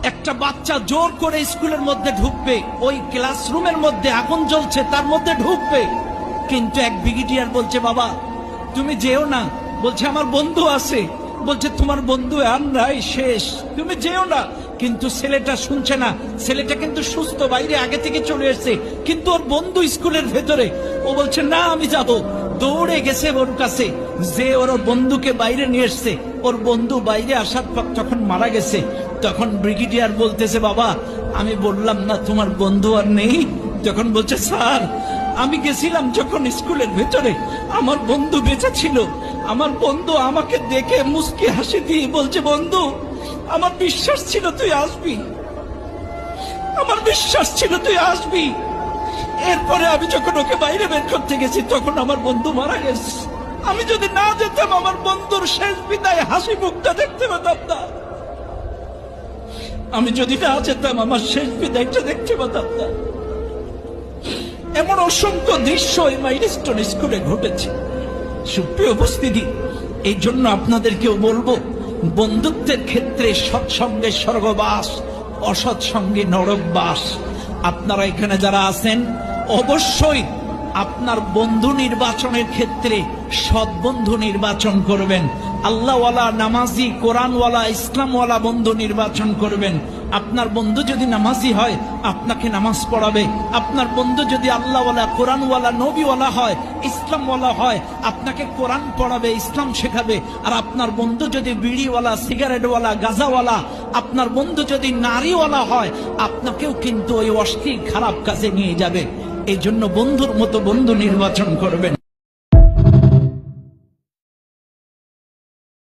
একটা বাচ্চা জোর করে স্কুলের মধ্যে ঢুকবে, ওই ক্লাসরুমের মধ্যে আগুন জ্বলছে তার মধ্যে ঢুকবে, কিন্তু এক ব্রিগেডিয়ার বলছে বাবা তুমি যেও না, বলছে আমার বন্ধু আছে, বলছে তোমার বন্ধু আর নাই, শেষ, তুমি যেও না। কিন্তু ছেলেটা শুনছে না, ছেলেটা কিন্তু সুস্থ, বাইরে আগে থেকে চলে এসেছে, কিন্তু ওর বন্ধু স্কুলের ভেতরে, ও বলছে না আমি যাব, দৌড়ে গেছে ওর কাছে, যে ওর বন্ধুকে বাইরে নিয়ে এসছে। ওর বন্ধু বাইরে আসার পর যখন মারা গেছে, তখন ব্রিগেডিয়ার বলতেছে বাবা আমি বললাম না তোমার বন্ধু আর নেই? তখন বলছে স্যার আমি গেছিলাম যখন স্কুলের ভেতরে, আমার বন্ধু বেঁচে ছিল, আমার বন্ধু আমাকে দেখে মুস্কি হাসি দিয়ে বলছে বন্ধু আমার বিশ্বাস ছিল তুই আসবি, আমার বিশ্বাস ছিল তুই আসবি। এরপরে আমি যখন ওকে বাইরে বের করতে গেছি তখন আমার বন্ধু মারা গেছে, আমি যদি না যেতাম আমার বন্ধুর শেষ বিদায় হাসি মুখটা দেখতে পেতাম না, আমি যদি না যেতাম আমার শেষ বিদায়টা দেখতে পেতাম না। এমন অসংখ্য দৃশ্য এই মাইলস্টোন স্কুলে ঘটেছে। সুপ্রিয় উপস্থিতি, এই জন্য আপনাদেরকেও বলবো বন্ধুত্বের ক্ষেত্রে সৎসঙ্গে স্বর্গবাস, অসৎসঙ্গে নরকবাস। আপনারা এখানে যারা আছেন অবশ্যই আপনার বন্ধু নির্বাচনের ক্ষেত্রে সৎ বন্ধু নির্বাচন করবেন, আল্লাহওয়ালা, নামাজি, কোরআনওয়ালা, ইসলামওয়ালা বন্ধু নির্বাচন করবেন। আপনার বন্ধু যদি নামাজি হয় আপনাকে নামাজ পড়াবে, আপনার বন্ধু যদি আল্লাহওয়ালা, কোরআনওয়ালা, নবীওয়ালা হয়, ইসলামওয়ালা হয় আপনাকে কোরআন পড়াবে, ইসলাম শেখাবে। আর আপনার বন্ধু যদি বিড়িওয়ালা, সিগারেটওয়ালা, গাঁজাওয়ালা, আপনার বন্ধু যদি নারীওয়ালা হয় আপনাকেও কিন্তু ওই অশ্লীল খারাপ কাজে নিয়ে যাবে। এই জন্য বন্ধুর মতো বন্ধু নির্বাচন করবেন।